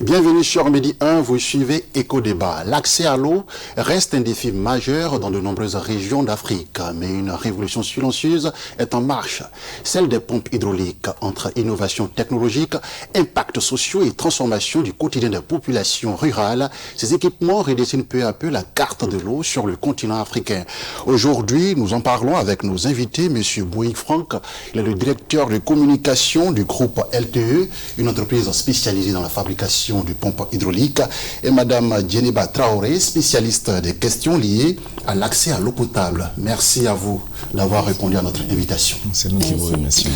Bienvenue sur Midi 1, vous suivez Éco-Débat. L'accès à l'eau reste un défi majeur dans de nombreuses régions d'Afrique, mais une révolution silencieuse est en marche. Celle des pompes hydrauliques. Entre innovation technologique, impacts sociaux et transformation du quotidien des populations rurales, ces équipements redessinent peu à peu la carte de l'eau sur le continent africain. Aujourd'hui, nous en parlons avec nos invités, M. Bouygues Franck, il est le directeur de communication du groupe LTE, une entreprise spécialisée dans la fabrication du pompe hydraulique, et Mme Djeneba Traoré, spécialiste des questions liées à l'accès à l'eau potable. Merci à vous d'avoir répondu à notre invitation. C'est nous qui vous remercions.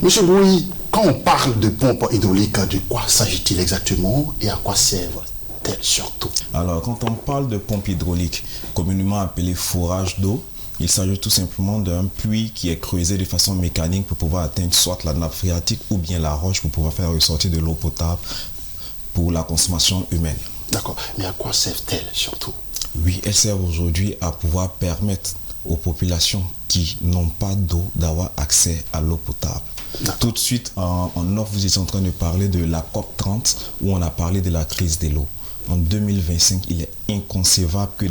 Monsieur Bouygues, quand on parle de pompe hydraulique, de quoi s'agit-il exactement et à quoi servent-elles surtout? Alors, quand on parle de pompe hydraulique, communément appelée forage d'eau, il s'agit tout simplement d'un puits qui est creusé de façon mécanique pour pouvoir atteindre soit la nappe phréatique ou bien la roche pour pouvoir faire ressortir de l'eau potable pour la consommation humaine. D'accord, mais à quoi servent-elles surtout? Oui, elles servent aujourd'hui à pouvoir permettre aux populations qui n'ont pas d'eau d'avoir accès à l'eau potable. Tout de suite, en off, vous étiez en train de parler de la COP30 où on a parlé de la crise de l'eau. En 2025, il est inconcevable que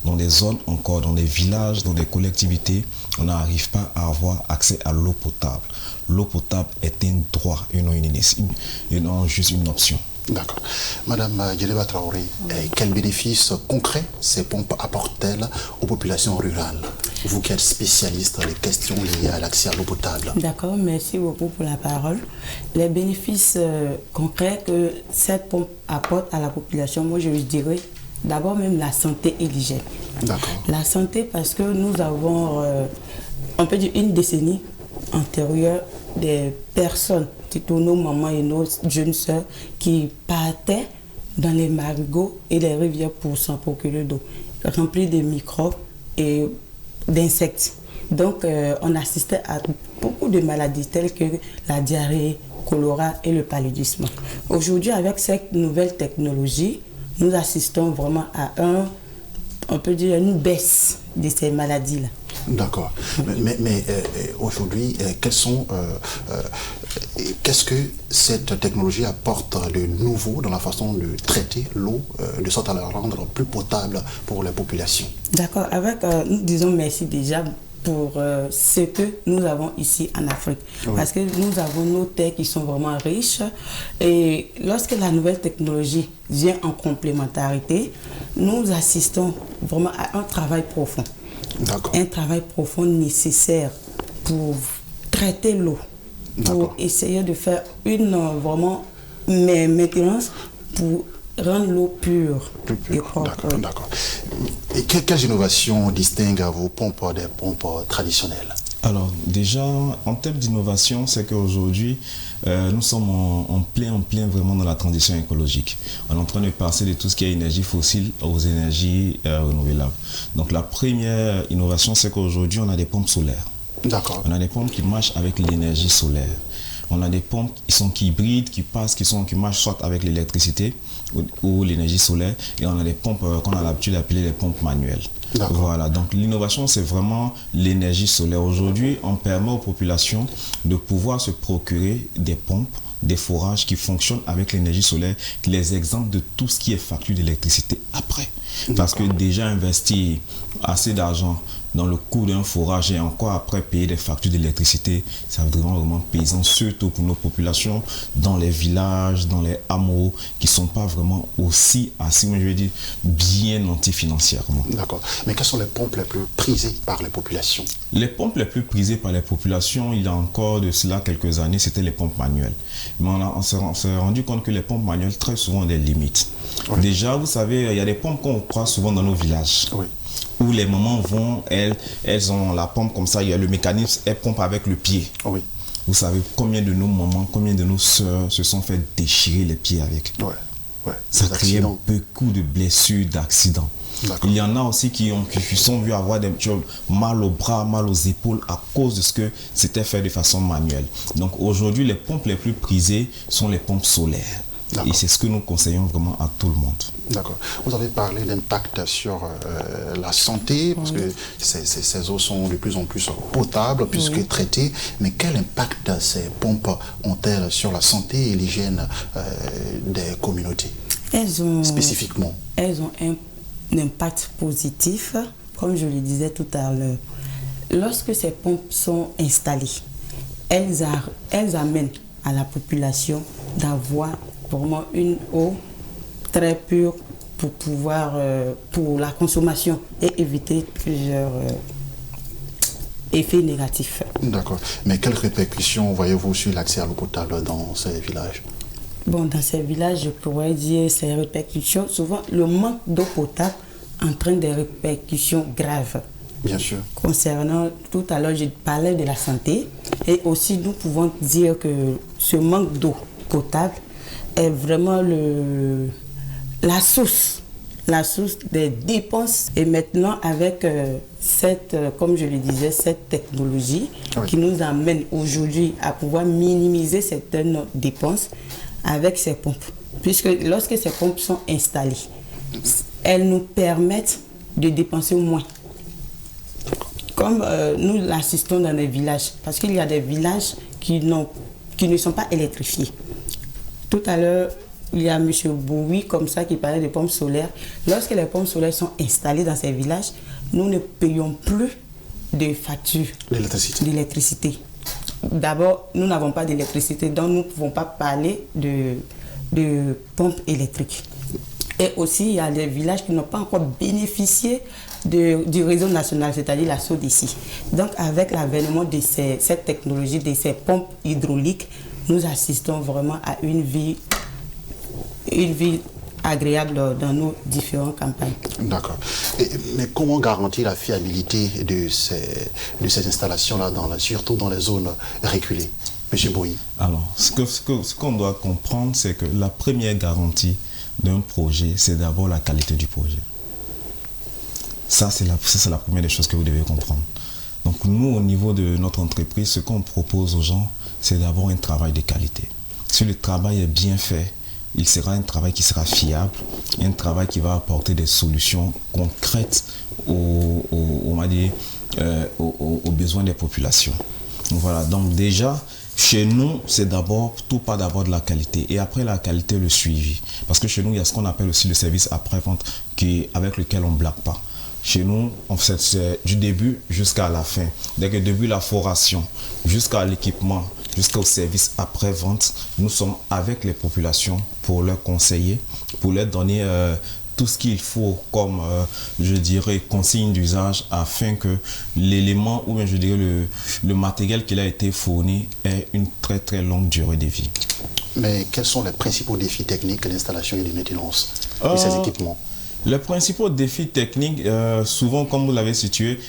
dans des zones encore, dans des villages, dans des collectivités, on n'arrive pas à avoir accès à l'eau potable. L'eau potable est un droit et non juste une option. D'accord. Madame Djeneba Traoré, quels bénéfices concrets ces pompes apportent-elles aux populations rurales? Vous qui êtes spécialiste des questions liées à l'accès à l'eau potable. D'accord, merci beaucoup pour la parole. Les bénéfices concrets que cette pompe apporte à la population, moi je dirais d'abord même la santé et l'hygiène. D'accord. La santé parce que nous avons, on peut dire une décennie antérieure, des personnes, surtout nos mamans et nos jeunes sœurs, qui partaient dans les marigots et les rivières pour s'en procurer d'eau, remplie de microbes et d'insectes. Donc, on assistait à beaucoup de maladies telles que la diarrhée, choléra et le paludisme. Aujourd'hui, avec cette nouvelle technologie, nous assistons vraiment à on peut dire une baisse de ces maladies-là. D'accord. Mais aujourd'hui, qu'est-ce que cette technologie apporte de nouveau dans la façon de traiter l'eau, de sorte à la rendre plus potable pour la population? D'accord. Avec, nous disons merci déjà pour ce que nous avons ici en Afrique. Oui. Parce que nous avons nos terres qui sont vraiment riches. Et lorsque la nouvelle technologie vient en complémentarité, nous assistons vraiment à un travail profond. Un travail profond nécessaire pour traiter l'eau, pour essayer de faire une vraiment maintenance pour rendre l'eau pure. Et propre. D'accord. Et quelles innovations distinguent vos pompes des pompes traditionnelles? Alors déjà, en termes d'innovation, c'est qu'aujourd'hui, nous sommes en plein vraiment dans la transition écologique. On est en train de passer de tout ce qui est énergie fossile aux énergies renouvelables. Donc la première innovation, c'est qu'aujourd'hui, on a des pompes solaires. D'accord. On a des pompes qui marchent avec l'énergie solaire. On a des pompes qui hybrides, qui marchent soit avec l'électricité ou l'énergie solaire. Et on a des pompes qu'on a l'habitude d'appeler les pompes manuelles. Voilà, donc l'innovation, c'est vraiment l'énergie solaire. Aujourd'hui, on permet aux populations de pouvoir se procurer des pompes, des forages qui fonctionnent avec l'énergie solaire, qui les exemptent de tout ce qui est facture d'électricité après. Parce que déjà investir assez d'argent dans le coût d'un forage et encore après payer des factures d'électricité, c'est vraiment pesant, surtout pour nos populations dans les villages, dans les hameaux, qui ne sont pas vraiment aussi bien nantis financièrement. D'accord. Mais quelles sont les pompes les plus prisées par les populations? Les pompes les plus prisées par les populations, il y a encore de cela quelques années, c'était les pompes manuelles. Mais on s'est rendu compte que les pompes manuelles, très souvent, ont des limites. Oui. Déjà, vous savez, il y a des pompes qu'on croit souvent dans nos villages. Oui. Où les mamans vont, elles ont la pompe comme ça, il y a le mécanisme, elles pompent avec le pied. Oui. Vous savez combien de nos mamans, combien de nos sœurs se sont fait déchirer les pieds avec. Ça crée beaucoup de blessures, d'accidents. Il y en a aussi qui sont vus avoir des mal aux bras, mal aux épaules à cause de ce que c'était fait de façon manuelle. Donc aujourd'hui, les pompes les plus prisées sont les pompes solaires. Et c'est ce que nous conseillons vraiment à tout le monde. D'accord. Vous avez parlé d'impact sur la santé, parce que ces eaux sont de plus en plus potables, puisque traitées. Mais quel impact ces pompes ont-elles sur la santé et l'hygiène des communautés? Spécifiquement. Elles ont un impact positif, comme je le disais tout à l'heure. Lorsque ces pompes sont installées, elles amènent à la population d'avoir vraiment une eau très pure pour pouvoir, pour la consommation et éviter plusieurs effets négatifs. D'accord. Mais quelles répercussions voyez-vous sur l'accès à l'eau potable dans ces villages? Bon, dans ces villages, je pourrais dire ces répercussions. Souvent, le manque d'eau potable entraîne des répercussions graves. Bien sûr. Concernant, tout à l'heure, je parlais de la santé. Et aussi, nous pouvons dire que ce manque d'eau potable est vraiment la source des dépenses. Et maintenant, avec comme je le disais, cette technologie qui nous amène aujourd'hui à pouvoir minimiser certaines dépenses avec ces pompes. Puisque lorsque ces pompes sont installées, elles nous permettent de dépenser moins. Comme nous l'assistons dans les villages, parce qu'il y a des villages qui ne sont pas électrifiés. Tout à l'heure, il y a M. Boui comme ça qui parlait de pompes solaires. Lorsque les pompes solaires sont installées dans ces villages, nous ne payons plus de factures d'électricité. D'abord, nous n'avons pas d'électricité, donc nous ne pouvons pas parler de pompes électriques. Et aussi, il y a des villages qui n'ont pas encore bénéficié du réseau national, c'est-à-dire la SODECI. Donc, avec l'avènement de cette technologie, de ces pompes hydrauliques, nous assistons vraiment à une vie agréable dans nos différentes campagnes. D'accord. Mais comment garantir la fiabilité de ces installations-là, surtout dans les zones reculées, M. Boui? Alors, ce qu'on doit comprendre, c'est que la première garantie d'un projet, c'est d'abord la qualité du projet. Ça, c'est la première des choses que vous devez comprendre. Donc, nous, au niveau de notre entreprise, ce qu'on propose aux gens, c'est d'abord un travail de qualité. Si le travail est bien fait, il sera un travail qui sera fiable, un travail qui va apporter des solutions concrètes aux besoins des populations. Voilà, donc déjà, chez nous, c'est d'abord, tout part d'abord de la qualité. Et après la qualité, le suivi. Parce que chez nous, il y a ce qu'on appelle aussi le service après-vente avec lequel on ne blague pas. Chez nous, c'est du début jusqu'à la fin. Depuis la foration jusqu'à l'équipement, jusqu'au service après-vente, nous sommes avec les populations pour leur conseiller, pour leur donner tout ce qu'il faut comme, je dirais, consigne d'usage afin que l'élément ou bien je dirais le matériel qui a été fourni ait une très très longue durée de vie. Mais quels sont les principaux défis techniques d'installation et de maintenance de ces équipements? Les principaux défis techniques, souvent comme vous l'avez situé,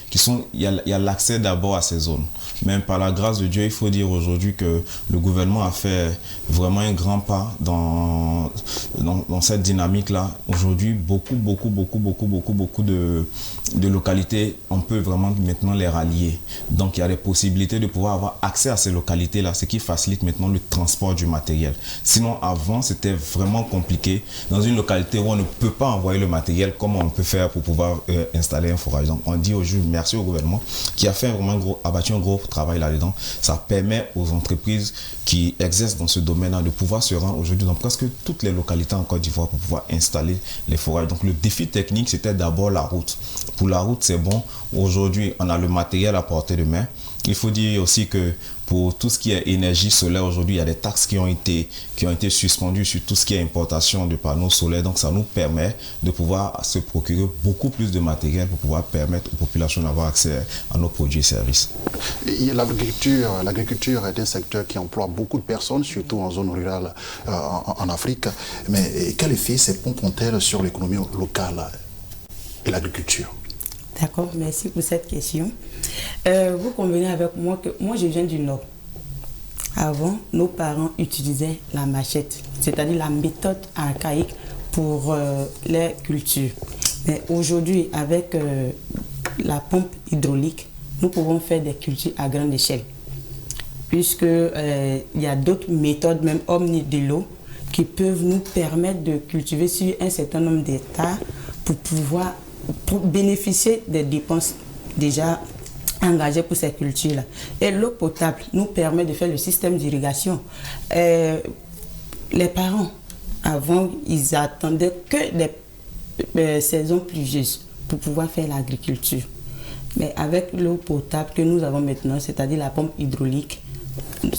il y a l'accès d'abord à ces zones. Même par la grâce de Dieu, il faut dire aujourd'hui que le gouvernement a fait vraiment un grand pas dans cette dynamique-là. Aujourd'hui, beaucoup de localités, on peut vraiment maintenant les rallier. Donc il y a des possibilités de pouvoir avoir accès à ces localités-là, ce qui facilite maintenant le transport du matériel. Sinon, avant, c'était vraiment compliqué. Dans une localité où on ne peut pas envoyer le matériel, comment on peut faire pour pouvoir installer un forage? Donc on dit aujourd'hui merci au gouvernement qui a fait vraiment abattu un gros travail là-dedans. Ça permet aux entreprises qui exercent dans ce domaine-là de pouvoir se rendre aujourd'hui dans presque toutes les localités en Côte d'Ivoire pour pouvoir installer les forages. Donc le défi technique, c'était d'abord la route. Pour la route, c'est bon. Aujourd'hui, on a le matériel à portée de main. Il faut dire aussi que pour tout ce qui est énergie solaire, aujourd'hui, il y a des taxes qui ont été suspendues sur tout ce qui est importation de panneaux solaires. Donc, ça nous permet de pouvoir se procurer beaucoup plus de matériel pour pouvoir permettre aux populations d'avoir accès à nos produits et services. L'agriculture est un secteur qui emploie beaucoup de personnes, surtout en zone rurale en Afrique. Mais quel effet ces pompes ont-elles sur l'économie locale et l'agriculture? D'accord, merci pour cette question. Vous convenez avec moi que moi je viens du Nord. Avant, nos parents utilisaient la machette, c'est-à-dire la méthode archaïque pour les cultures. Mais aujourd'hui, avec la pompe hydraulique, nous pouvons faire des cultures à grande échelle. Puisque il y a d'autres méthodes, même omnidélo, qui peuvent nous permettre de cultiver sur un certain nombre d'hectares pour bénéficier des dépenses déjà engagées pour ces cultures-là. Et l'eau potable nous permet de faire le système d'irrigation. Les parents, avant, ils attendaient que les saisons pluvieuses pour pouvoir faire l'agriculture. Mais avec l'eau potable que nous avons maintenant, c'est-à-dire la pompe hydraulique,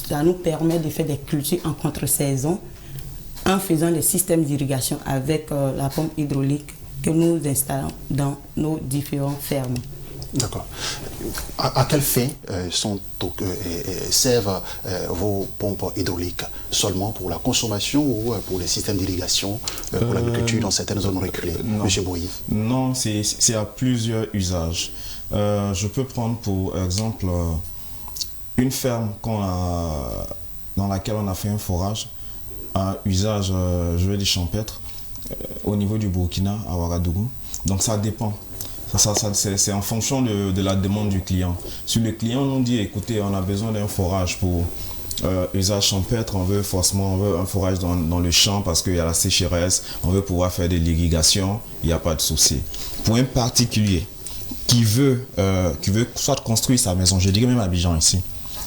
ça nous permet de faire des cultures en contre-saison en faisant les systèmes d'irrigation avec la pompe hydraulique que nous installons dans nos différentes fermes. D'accord. À quelle fin servent vos pompes hydrauliques? Seulement pour la consommation ou pour les systèmes d'irrigation, pour l'agriculture dans certaines zones reculées? Monsieur Boyi. Non, c'est à plusieurs usages. Je peux prendre pour exemple une ferme dans laquelle on a fait un forage à usage, je vais dire champêtre, au niveau du Burkina, à Ouagadougou. Donc ça dépend. C'est en fonction de la demande du client. Si le client nous dit, écoutez, on a besoin d'un forage pour usage champêtre, on veut un forage dans le champ parce qu'il y a la sécheresse, on veut pouvoir faire de l'irrigation, il n'y a pas de souci. Pour un particulier qui veut soit construire sa maison, je dirais même à Abidjan ici,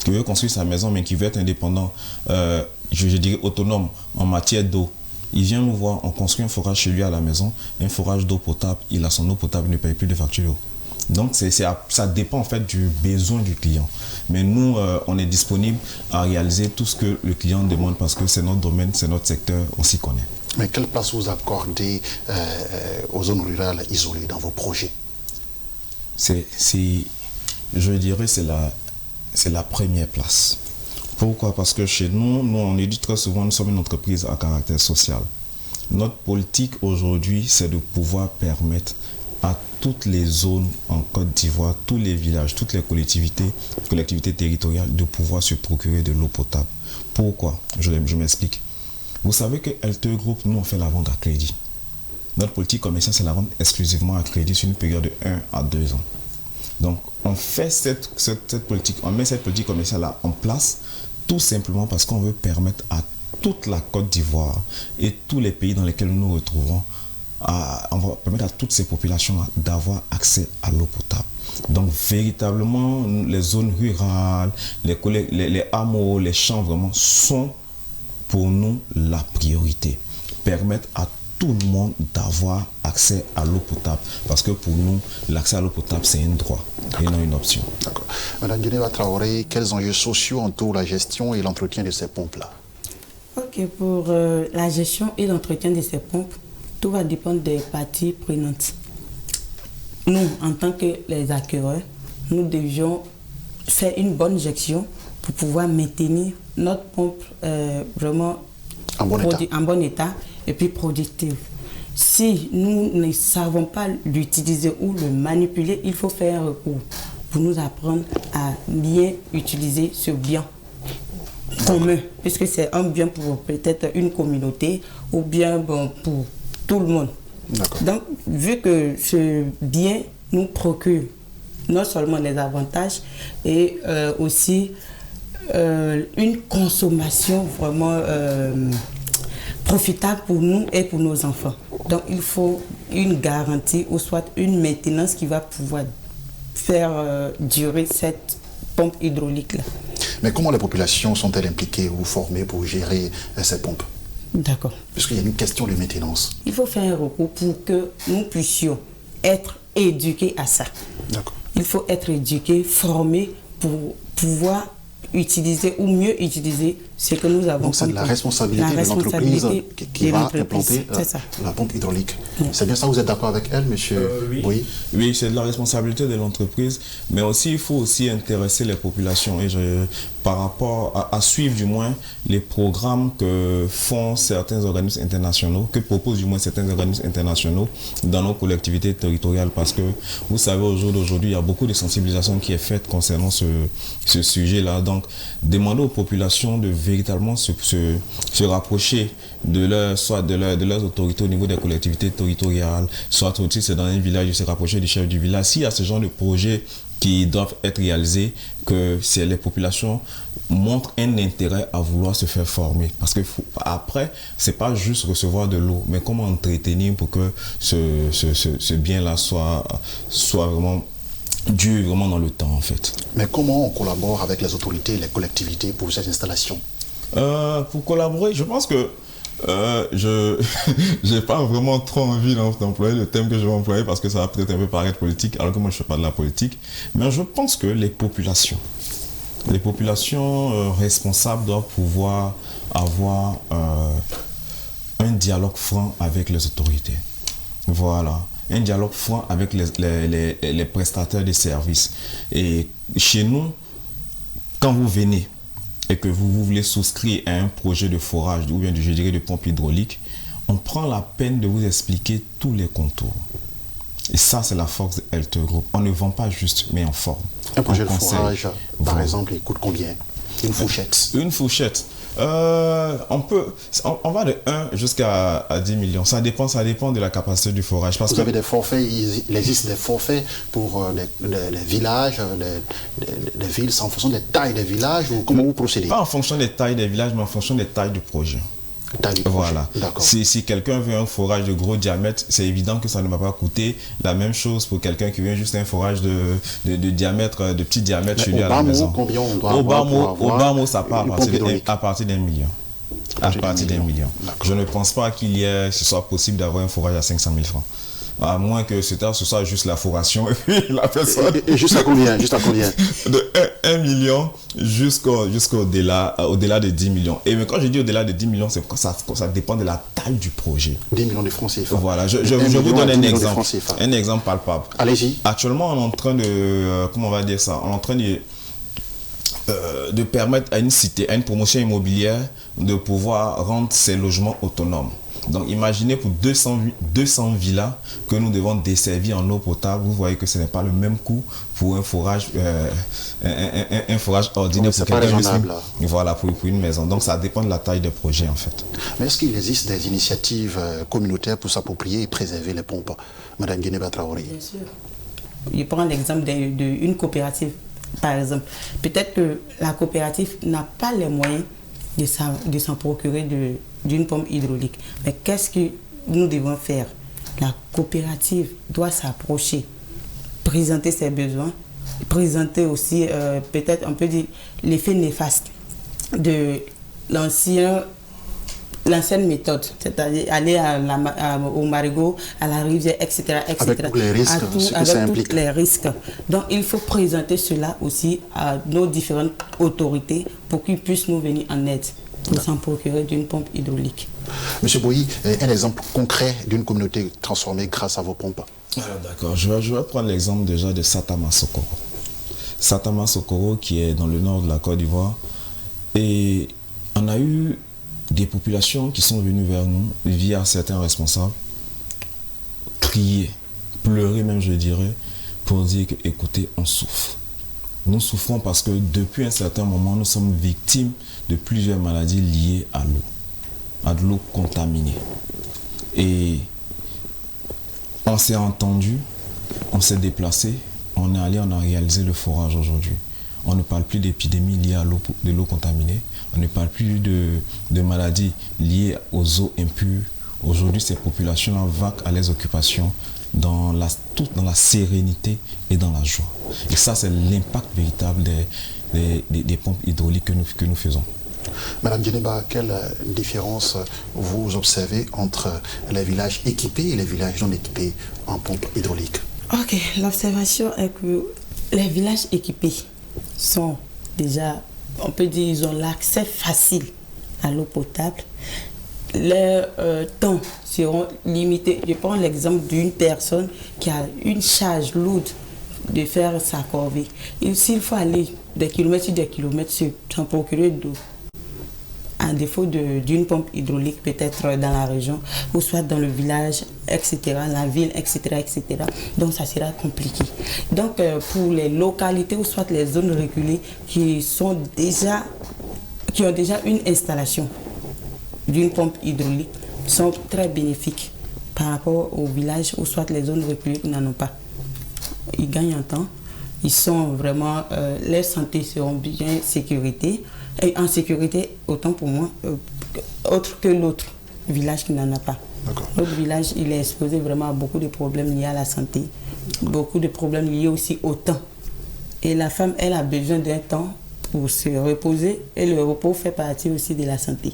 qui veut construire sa maison mais qui veut être indépendant, je dirais autonome en matière d'eau, il vient nous voir, on construit un forage chez lui à la maison, un forage d'eau potable, il a son eau potable, il ne paye plus de facture d'eau. Donc ça dépend en fait du besoin du client. Mais nous, on est disponible à réaliser tout ce que le client demande parce que c'est notre domaine, c'est notre secteur, on s'y connaît. Mais quelle place vous accordez aux zones rurales isolées dans vos projets? Je dirais c'est la première place. Pourquoi? Parce que chez nous, on dit très souvent, nous sommes une entreprise à caractère social. Notre politique aujourd'hui, c'est de pouvoir permettre à toutes les zones en Côte d'Ivoire, tous les villages, toutes les collectivités territoriales de pouvoir se procurer de l'eau potable. Pourquoi? Je m'explique. Vous savez que LTE Group, nous, on fait la vente à crédit. Notre politique commerciale, c'est la vente exclusivement à crédit sur une période de 1 à 2 ans. Donc, on fait cette politique, on met cette politique commerciale-là en place tout simplement parce qu'on veut permettre à toute la Côte d'Ivoire et tous les pays dans lesquels nous nous retrouvons, on va permettre à toutes ces populations d'avoir accès à l'eau potable. Donc, véritablement, les zones rurales, les hameaux, les champs, vraiment, sont pour nous la priorité. Permettre à tout le monde d'avoir accès à l'eau potable. Parce que pour nous, l'accès à l'eau potable, c'est un droit et non une option. D'accord. Madame Dioneva Traoré, quels enjeux sociaux entourent la gestion et l'entretien de ces pompes-là? Ok, pour la gestion et l'entretien de ces pompes, tout va dépendre des parties prenantes. Nous, en tant que les acquéreurs, nous devions faire une bonne gestion pour pouvoir maintenir notre pompe vraiment en bon état et puis productive. Si nous ne savons pas l'utiliser ou le manipuler, il faut faire un recours pour nous apprendre à bien utiliser ce bien commun, puisque c'est un bien pour peut-être une communauté ou bien pour tout le monde. Donc, vu que ce bien nous procure non seulement des avantages et aussi une consommation vraiment profitable pour nous et pour nos enfants. Donc il faut une garantie ou soit une maintenance qui va pouvoir faire durer cette pompe hydraulique-là. Mais comment les populations sont-elles impliquées ou formées pour gérer ces pompes? D'accord. Puisqu'il y a une question de maintenance. Il faut faire un recours pour que nous puissions être éduqués à ça. D'accord. Il faut être éduqués, formés pour pouvoir utiliser ou mieux utiliser ce que nous avons. Donc c'est la responsabilité de l'entreprise qui va implanter la pompe hydraulique. Oui. C'est bien ça, vous êtes d'accord avec elle, monsieur? Oui, oui, c'est de la responsabilité de l'entreprise, mais aussi il faut aussi intéresser les populations et par rapport à suivre du moins les programmes que font certains organismes internationaux, que proposent du moins certains organismes internationaux dans nos collectivités territoriales, parce que vous savez, au jour d'aujourd'hui, il y a beaucoup de sensibilisation qui est faite concernant ce sujet-là. Donc, demander aux populations de véritablement se rapprocher soit de leurs autorités au niveau des collectivités territoriales, soit aussi c'est dans un village de se rapprocher du chef du village. S'il y a ce genre de projet qui doivent être réalisés, que c'est les populations montrent un intérêt à vouloir se faire former. Parce que après, c'est pas juste recevoir de l'eau, mais comment entretenir pour que ce bien-là soit vraiment dure vraiment dans le temps, en fait. Mais comment on collabore avec les autorités et les collectivités pour cette installation? Pour collaborer, je pense que je n'ai pas vraiment trop envie d'employer le thème que je vais employer parce que ça va peut-être un peu paraître politique, alors que moi je ne fais pas de la politique. Mais je pense que les populations responsables doivent pouvoir avoir un dialogue franc avec les autorités. Voilà. Un dialogue franc avec les prestataires de services. Et chez nous, quand vous venez et que vous voulez souscrire à un projet de forage ou bien de pompe hydraulique, on prend la peine de vous expliquer tous les contours. Et ça, c'est la force de Health Group. On ne vend pas juste, mais en forme. Un projet de forage, par exemple, il coûte combien? Une fourchette? Une fourchette. On va de 1 jusqu'à 10 millions. Ça dépend de la capacité du forage. Vous avez des forfaits, il existe des forfaits pour les villages, les villes, c'est en fonction des tailles des villages ou comment vous procédez? Pas en fonction des tailles des villages, mais en fonction des tailles du projet. Voilà. Si quelqu'un veut un forage de gros diamètre, c'est évident que ça ne va pas coûter la même chose pour quelqu'un qui veut juste un forage de petit diamètre chez lui à la maison. Combien on doit avoir au bas mot, ça part à partir d'1 million. À partir d'1 million. Je ne pense pas ce soit possible d'avoir un forage à 500 000 francs. À moins que ce soit juste la foration et puis la personne. Et juste à combien? De 1 million jusqu'au-delà de 10 millions. Et mais quand je dis au-delà de 10 millions, c'est ça dépend de la taille du projet. 10 millions de francs CFA. Voilà, je vous donne un exemple. Un exemple palpable. Allez-y. Actuellement, on est en train de. Comment on va dire ça? On est en train de permettre à une cité, à une promotion immobilière, de pouvoir rendre ses logements autonomes. Donc imaginez pour 200 villas que nous devons desservir en eau potable, vous voyez que ce n'est pas le même coût pour un forage ordinaire pour quelqu'un. Voilà, pour une maison. Donc ça dépend de la taille des projets en fait. Mais est-ce qu'il existe des initiatives communautaires pour s'approprier et préserver les pompes, Madame Guineba Traoré? Bien sûr. Je prends l'exemple d'une coopérative, par exemple. Peut-être que la coopérative n'a pas les moyens de s'en procurer d'une pompe hydraulique. Mais qu'est-ce que nous devons faire? La coopérative doit s'approcher, présenter ses besoins, présenter aussi peut-être un peu l'effet néfaste de l'ancienne méthode, c'est-à-dire aller au marigot, à la rivière, etc. Avec tous les risques, avec tous les risques. Donc il faut présenter cela aussi à nos différentes autorités pour qu'ils puissent nous venir en aide pour s'en procurer d'une pompe hydraulique. Monsieur Boyi, un exemple concret d'une communauté transformée grâce à vos pompes? D'accord, je vais prendre l'exemple déjà de Satama Sokoro. Satama Sokoro qui est dans le nord de la Côte d'Ivoire. Et on a eu des populations qui sont venues vers nous via certains responsables, crier, pleurer même je dirais, pour dire que écoutez, on souffre. Nous souffrons parce que depuis un certain moment, nous sommes victimes de plusieurs maladies liées à l'eau, à de l'eau contaminée. Et on s'est entendu, on s'est déplacé, on est allé, on a réalisé le forage aujourd'hui. On ne parle plus d'épidémies liées à de l'eau contaminée, on ne parle plus de maladies liées aux eaux impures. Aujourd'hui, ces populations vaquent à leurs occupations dans la sérénité et dans la joie. Et ça, c'est l'impact véritable des pompes hydrauliques que nous faisons. Madame Guineba, quelle différence vous observez entre les villages équipés et les villages non équipés en pompe hydraulique? Ok, l'observation est que les villages équipés sont déjà, on peut dire, ils ont l'accès facile à l'eau potable. Les temps seront limités. Je prends l'exemple d'une personne qui a une charge lourde de faire sa corvée. S'il faut aller des kilomètres sur des kilomètres s'en procurer d'eau, à défaut d'une pompe hydraulique peut-être dans la région ou soit dans le village, etc., la ville, etc., etc. Donc ça sera compliqué. Donc pour les localités ou soit les zones reculées qui ont déjà une installation d'une pompe hydraulique sont très bénéfiques par rapport aux villages ou soit les zones reculées qui n'en ont pas. Ils gagnent en temps ils sont vraiment, leur santé seront bien en sécurité, autant pour moi, autre que l'autre village qui n'en a pas. Notre village, il est exposé vraiment à beaucoup de problèmes liés à la santé, beaucoup de problèmes liés aussi au temps. Et la femme, elle a besoin d'un temps pour se reposer, et le repos fait partie aussi de la santé.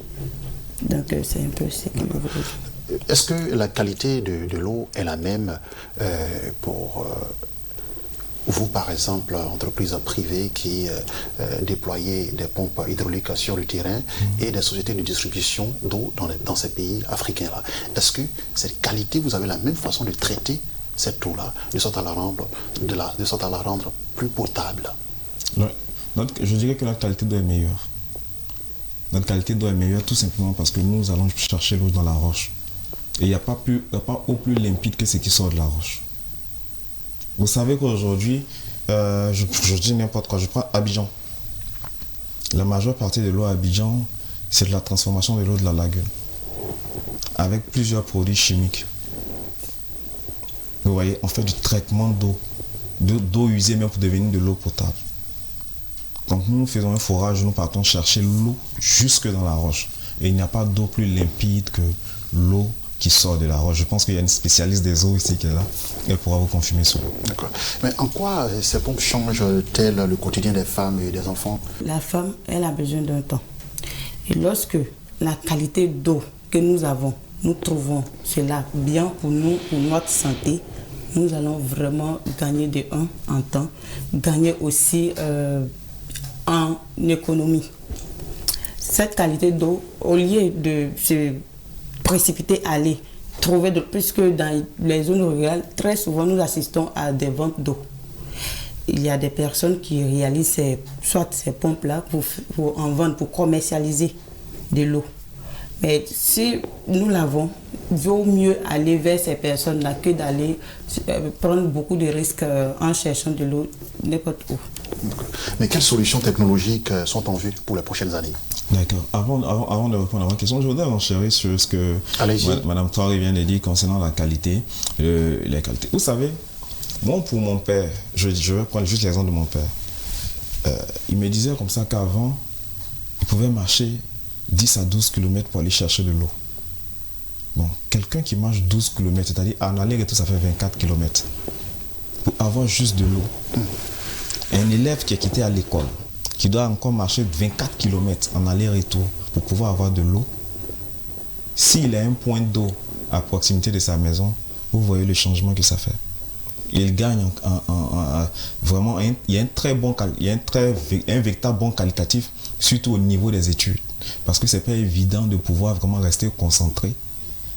Donc c'est un peu ce que je veux dire. Est-ce que la qualité de l'eau est la même pour vous, par exemple, entreprises privées qui déployaient des pompes hydrauliques sur le terrain et des sociétés de distribution d'eau dans ces pays africains-là? Est-ce que cette qualité, vous avez la même façon de traiter cette eau-là, de sorte à la rendre plus potable? Ouais. Je dirais que la qualité d'eau est meilleure. Notre qualité d'eau est meilleure tout simplement parce que nous allons chercher l'eau dans la roche. Et il n'y a pas eau plus limpide que ce qui sort de la roche. Vous savez qu'aujourd'hui, je dis n'importe quoi, je prends Abidjan. La majeure partie de l'eau à Abidjan, c'est de la transformation de l'eau de la lagune. Avec plusieurs produits chimiques. Vous voyez, on fait du traitement d'eau usée même pour devenir de l'eau potable. Quand nous faisons un forage, nous partons chercher l'eau jusque dans la roche. Et il n'y a pas d'eau plus limpide que l'eau qui sort de la roche. Je pense qu'il y a une spécialiste des eaux ici qui est là. Elle pourra vous confirmer cela. D'accord. Mais en quoi ces pompes changent-elles le quotidien des femmes et des enfants? La femme, elle a besoin d'un temps. Et lorsque la qualité d'eau que nous avons, nous trouvons cela bien pour nous, pour notre santé, nous allons vraiment gagner de 1 en temps, gagner aussi en économie. Cette qualité d'eau, au lieu de se précipiter à aller trouver puisque dans les zones rurales, très souvent nous assistons à des ventes d'eau. Il y a des personnes qui réalisent soit ces pompes-là pour en vendre, pour commercialiser de l'eau. Mais si nous l'avons, il vaut mieux aller vers ces personnes-là que d'aller prendre beaucoup de risques en cherchant de l'eau n'importe où. Mais quelles solutions technologiques sont en vue pour les prochaines années? D'accord. Avant de répondre à votre question, je voudrais enchérir sur ce que Mme Traoré vient de dire concernant la qualité. Les qualités. Vous savez, moi, pour mon père, je vais prendre juste l'exemple de mon père. Il me disait comme ça qu'avant, il pouvait marcher 10 à 12 km pour aller chercher de l'eau. Bon, quelqu'un qui marche 12 km, c'est-à-dire en aller-retour, ça fait 24 km. Pour avoir juste de l'eau. Un élève qui est quitté à l'école, qui doit encore marcher 24 km en aller-retour pour pouvoir avoir de l'eau, s'il a un point d'eau à proximité de sa maison, vous voyez le changement que ça fait. Il gagne vraiment, il y a un véritable bon qualitatif, surtout au niveau des études. Parce que ce n'est pas évident de pouvoir vraiment rester concentré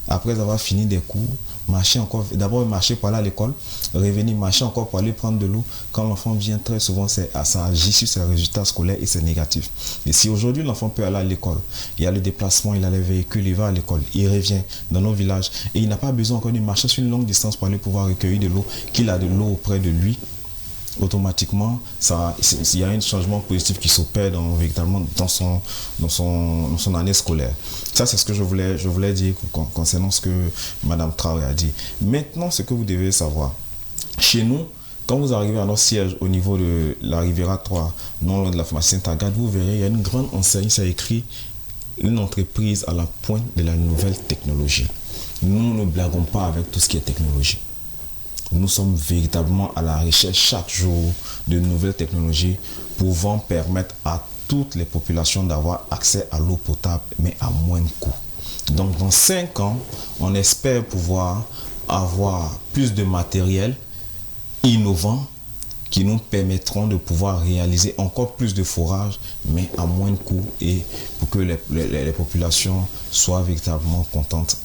après avoir fini des cours, marcher encore, d'abord marcher pour aller à l'école, revenir, marcher encore pour aller prendre de l'eau. Quand l'enfant vient, très souvent, ça agit sur ses résultats scolaires et c'est négatif. Et si aujourd'hui l'enfant peut aller à l'école, il y a le déplacement, il a les véhicules, il va à l'école, il revient dans nos villages et il n'a pas besoin encore de marcher sur une longue distance pour aller pouvoir recueillir de l'eau, qu'il a de l'eau auprès de lui, automatiquement, il y a un changement positif qui s'opère véritablement dans son année scolaire. Ça, c'est ce que je voulais dire concernant ce que Mme Traoré a dit. Maintenant, ce que vous devez savoir, chez nous, quand vous arrivez à notre siège au niveau de la Riviera 3, non loin de la pharmacie Saint-Agathe, vous verrez, il y a une grande enseigne, ça écrit une entreprise à la pointe de la nouvelle technologie. Nous ne blaguons pas avec tout ce qui est technologie. Nous sommes véritablement à la recherche chaque jour de nouvelles technologies pouvant permettre à toutes les populations d'avoir accès à l'eau potable, mais à moindre coût. Donc dans 5 ans, on espère pouvoir avoir plus de matériel innovant qui nous permettront de pouvoir réaliser encore plus de forages, mais à moindre coût et pour que les populations soient véritablement contentes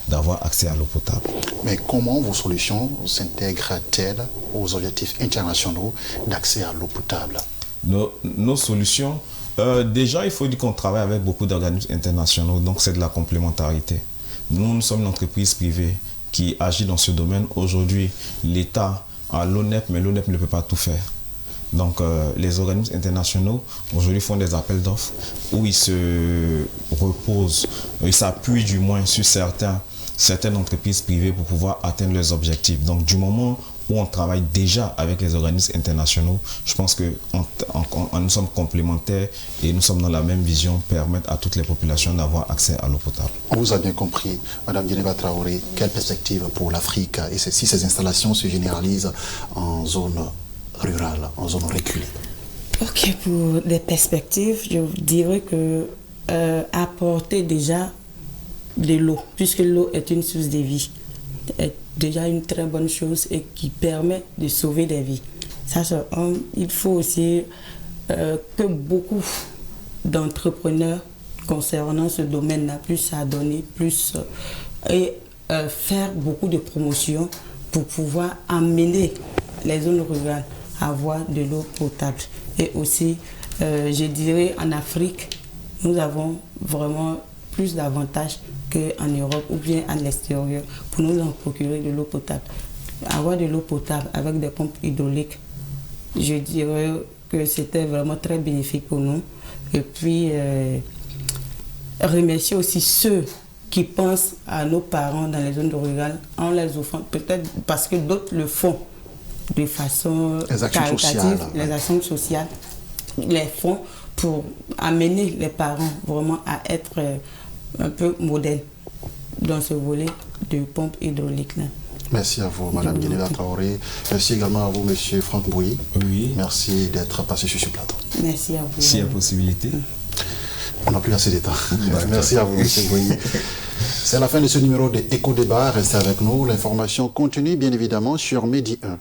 d'avoir accès à l'eau potable. Mais comment vos solutions s'intègrent-elles aux objectifs internationaux d'accès à l'eau potable? Nos solutions, déjà il faut dire qu'on travaille avec beaucoup d'organismes internationaux, donc c'est de la complémentarité. Nous sommes une entreprise privée qui agit dans ce domaine. Aujourd'hui, l'État à l'ONEP, mais l'ONEP ne peut pas tout faire. Donc les organismes internationaux aujourd'hui font des appels d'offres où ils se reposent, ils s'appuient du moins sur certaines entreprises privées pour pouvoir atteindre leurs objectifs. Donc du moment où on travaille déjà avec les organismes internationaux. Je pense que nous sommes complémentaires et nous sommes dans la même vision, permettre à toutes les populations d'avoir accès à l'eau potable. On vous a bien compris, Madame Djeneba Traoré, quelle perspective pour l'Afrique et si ces installations se généralisent en zone rurale, en zone reculée? Ok, pour des perspectives, je dirais que apporter déjà de l'eau, puisque l'eau est une source de vie, est déjà une très bonne chose et qui permet de sauver des vies. Ça, il faut aussi que beaucoup d'entrepreneurs concernant ce domaine-là, plus à donner, plus et faire beaucoup de promotions pour pouvoir amener les zones rurales à avoir de l'eau potable. Et aussi, je dirais, en Afrique, nous avons vraiment plus d'avantages qu'en Europe ou bien à l'extérieur pour nous en procurer de l'eau potable. Avoir de l'eau potable avec des pompes hydrauliques, je dirais que c'était vraiment très bénéfique pour nous. Et puis, remercier aussi ceux qui pensent à nos parents dans les zones rurales en les offrant, peut-être parce que d'autres le font de façon caritative, les actions sociales, les font pour amener les parents vraiment à être un peu modernes dans ce volet de pompe hydraulique là. Merci à vous, Madame Djeneba Traoré. Merci également à vous, Monsieur Franck Bouilly. Oui. Merci d'être passé sur ce plateau. Merci à vous. S'il y a possibilité. On n'a plus assez de temps. Merci à vous, Monsieur Bouilly. C'est la fin de ce numéro de Éco Débat. Restez avec nous. L'information continue, bien évidemment, sur Medi 1.